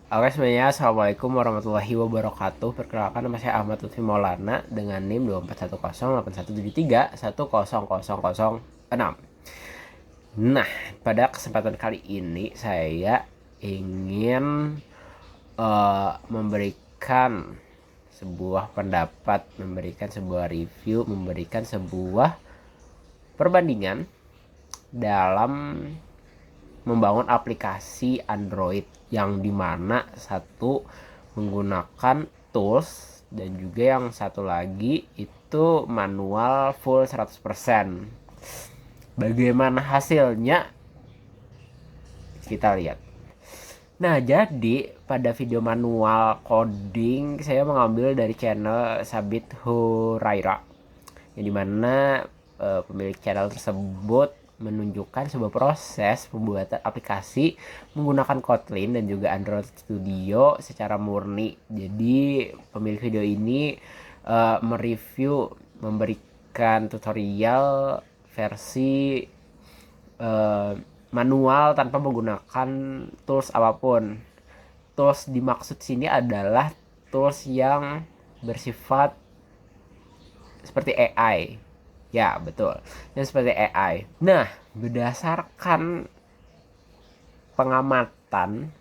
Oke semuanya, Assalamualaikum warahmatullahi wabarakatuh. Perkenalkan nama saya Ahmad Lutfi Maulana dengan NIM 24108173100006. Nah, pada kesempatan kali ini saya ingin memberikan sebuah pendapat, memberikan sebuah review, memberikan sebuah perbandingan dalam membangun aplikasi Android yang dimana satu menggunakan tools dan juga yang satu lagi itu manual full 100%. Bagaimana hasilnya? Kita lihat. Nah, jadi pada video manual coding saya mengambil dari channel Sabit Huraira, yang dimana pemilik channel tersebut menunjukkan sebuah proses pembuatan aplikasi menggunakan Kotlin dan juga Android Studio secara murni. Jadi pemilik video ini mereview, memberikan tutorial versi manual tanpa menggunakan tools apapun. Tools dimaksud sini adalah tools yang bersifat seperti AI. Ya, betul. Yang seperti AI. Nah, berdasarkan pengamatan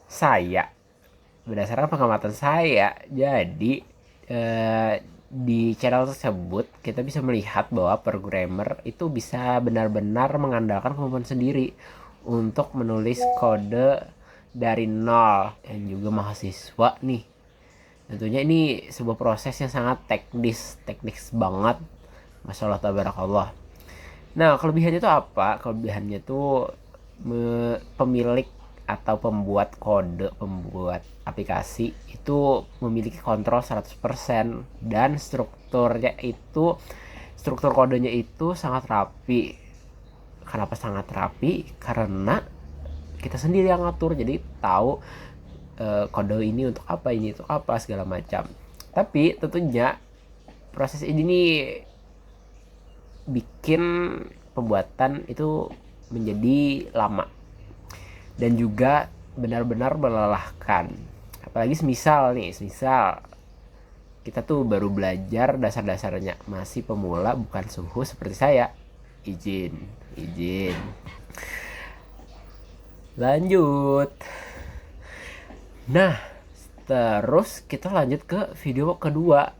saya, jadi di channel tersebut kita bisa melihat bahwa programmer itu bisa benar-benar mengandalkan kemampuan sendiri untuk menulis kode dari nol, dan juga mahasiswa nih. Tentunya ini sebuah proses yang sangat teknis banget. Masya Allah tabarakallah. Nah, kelebihannya itu apa? Kelebihannya itu pemilik atau pembuat kode, pembuat aplikasi itu memiliki kontrol 100% dan struktur kodenya itu sangat rapi. Kenapa sangat rapi? Karena kita sendiri yang ngatur, jadi tahu kode ini untuk apa, ini untuk apa, segala macam. Tapi tentunya proses ini nih bikin pembuatan itu menjadi lama dan juga benar-benar melelahkan. Apalagi semisal kita tuh baru belajar dasar-dasarnya, masih pemula, bukan suhu seperti saya. Izin lanjut. Nah, terus kita lanjut ke video kedua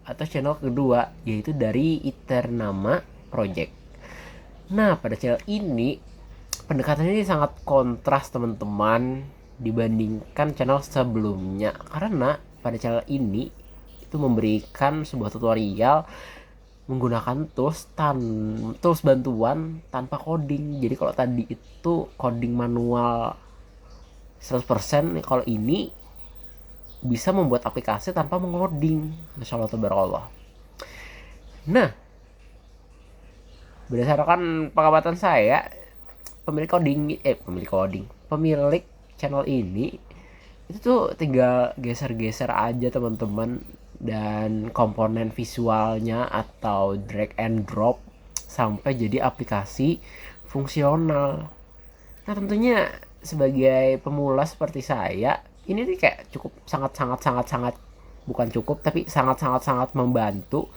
atau channel kedua, yaitu dari Eternama Project. Nah, pada channel ini pendekatannya ini sangat kontras teman-teman dibandingkan channel sebelumnya, karena pada channel ini itu memberikan sebuah tutorial menggunakan tools bantuan tanpa coding. Jadi kalau tadi itu coding manual 100%, kalau ini bisa membuat aplikasi tanpa mengoding. Masya Allah tabarakallah. Nah, berdasarkan pengamatan saya, pemilik channel ini itu tuh tinggal geser-geser aja teman-teman, dan komponen visualnya atau drag and drop sampai jadi aplikasi fungsional. Nah, tentunya sebagai pemula seperti saya, ini nih kayak cukup sangat bukan cukup, tapi sangat membantu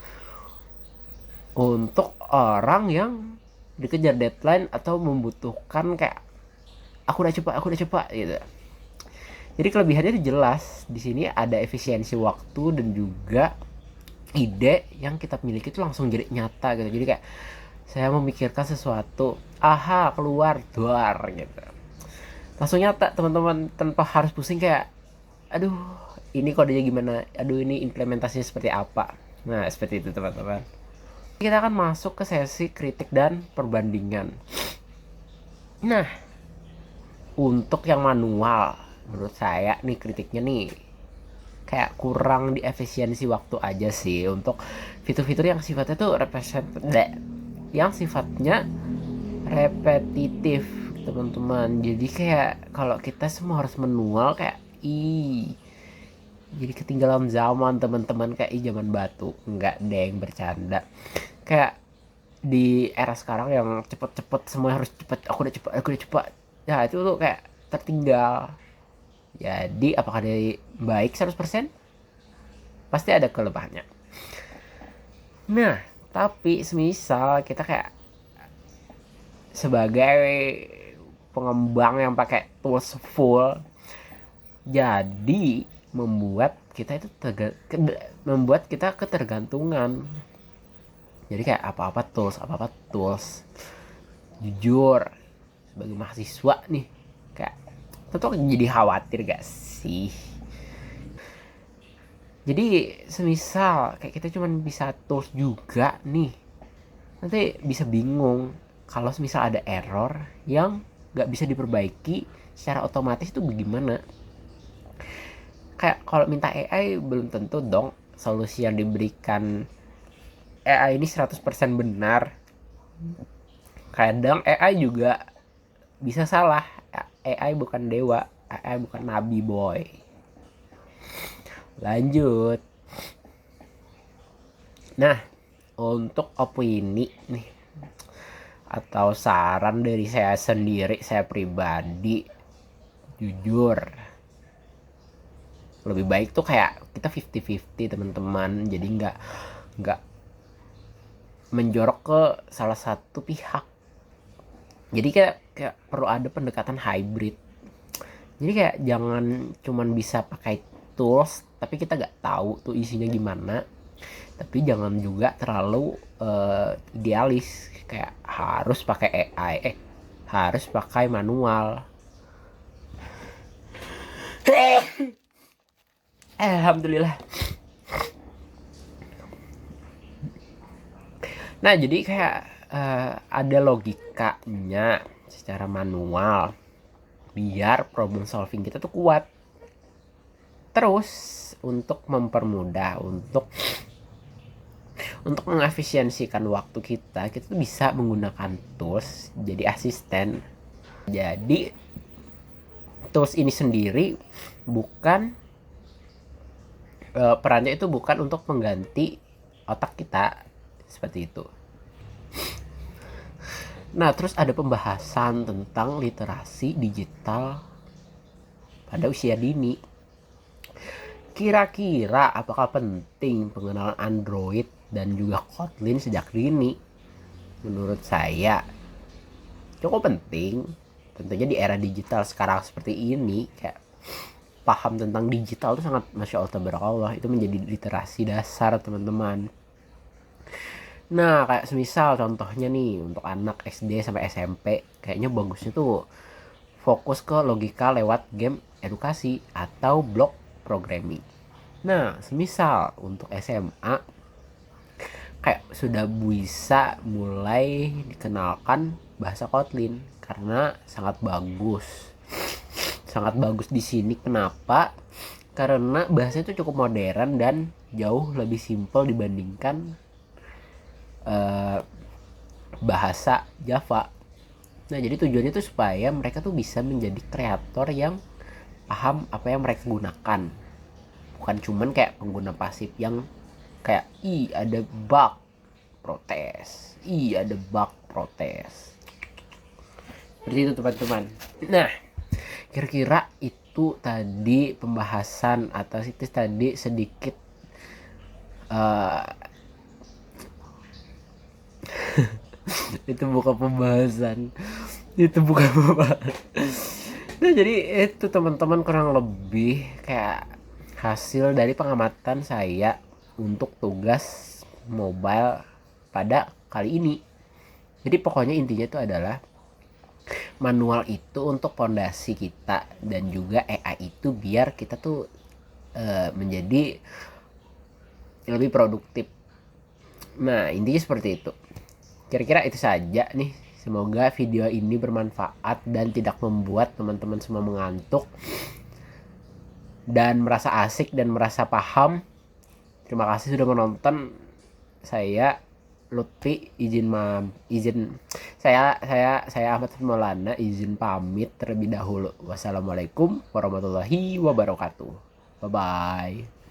untuk orang yang dikejar deadline atau membutuhkan kayak aku udah coba gitu. Jadi kelebihannya itu jelas. Di sini ada efisiensi waktu dan juga ide yang kita miliki itu langsung jadi nyata gitu. Jadi kayak saya memikirkan sesuatu, aha, keluar duar gitu. Langsung nyata teman-teman, tanpa harus pusing kayak aduh ini kodenya gimana, aduh ini implementasinya seperti apa. Nah, seperti itu teman-teman. Kita akan masuk ke sesi kritik dan perbandingan. Nah, untuk yang manual, menurut saya nih kritiknya nih kayak kurang di efisiensi waktu aja sih untuk fitur-fitur yang sifatnya tuh repetitif teman-teman. Jadi kayak kalau kita semua harus manual kayak jadi ketinggalan zaman teman-teman, kayak zaman batu. Enggak deng, bercanda. Kayak di era sekarang yang cepet-cepet, semua harus cepet, aku udah cepet, ya itu tuh kayak tertinggal. Jadi apakah dia baik 100%? Pasti ada kelemahannya. Nah, tapi semisal kita kayak sebagai pengembang yang pakai tools full, jadi membuat kita ketergantungan. Jadi kayak apa-apa tools. Jujur, sebagai mahasiswa nih, kayak tentu jadi khawatir gak sih? Jadi semisal kayak kita cuma bisa tools juga nih, nanti bisa bingung kalau semisal ada error yang gak bisa diperbaiki secara otomatis itu bagaimana. Kayak kalau minta AI belum tentu dong solusi yang diberikan AI ini 100% benar. Kadang AI juga bisa salah. AI bukan dewa, AI bukan nabi boy. Lanjut. Nah, untuk opini nih atau saran dari saya sendiri, saya pribadi, jujur lebih baik tuh kayak kita 50-50 teman-teman. Jadi nggak menjorok ke salah satu pihak. Jadi kayak perlu ada pendekatan hybrid. Jadi kayak jangan cuman bisa pakai tools tapi kita nggak tahu tuh isinya gimana. Tapi jangan juga terlalu idealis kayak harus pakai AI, harus pakai manual. Alhamdulillah. Nah, jadi kayak ada logikanya secara manual biar problem solving kita tuh kuat. Terus untuk mempermudah, untuk mengefisiensikan waktu kita tuh bisa menggunakan tools jadi asisten. Jadi tools ini sendiri bukan perannya itu bukan untuk mengganti otak kita seperti itu. Nah, terus ada pembahasan tentang literasi digital pada usia dini. Kira-kira apakah penting pengenalan Android dan juga Kotlin sejak dini? Menurut saya cukup penting. Tentunya di era digital sekarang seperti ini, kayak paham tentang digital itu sangat masya Allah tabarakallah, itu menjadi literasi dasar teman-teman. Nah, kayak semisal contohnya nih untuk anak SD sampai SMP, kayaknya bagusnya tuh fokus ke logika lewat game edukasi atau block programming. Nah, semisal untuk SMA kayak sudah bisa mulai dikenalkan bahasa Kotlin karena sangat bagus. Sangat bagus di sini kenapa? Karena bahasanya itu cukup modern dan jauh lebih simpel dibandingkan bahasa Java. Nah, jadi tujuannya tuh supaya mereka tuh bisa menjadi kreator yang paham apa yang mereka gunakan. Bukan cuman kayak pengguna pasif yang kayak ada bug protes. Ada bug protes. Seperti itu teman-teman. Nah, kira-kira itu tadi pembahasan atau itu tadi sedikit itu bukan pembahasan. Nah, jadi itu teman-teman kurang lebih kayak hasil dari pengamatan saya untuk tugas mobile pada kali ini. Jadi pokoknya intinya itu adalah manual itu untuk fondasi kita dan juga AI itu biar kita tuh menjadi lebih produktif. Nah, intinya seperti itu. Kira-kira itu saja nih. Semoga video ini bermanfaat dan tidak membuat teman-teman semua mengantuk dan merasa asik dan merasa paham. Terima kasih sudah menonton. Saya Lutfi saya Ahmad Maulana izin pamit terlebih dahulu. Wassalamualaikum warahmatullahi wabarakatuh. Bye bye.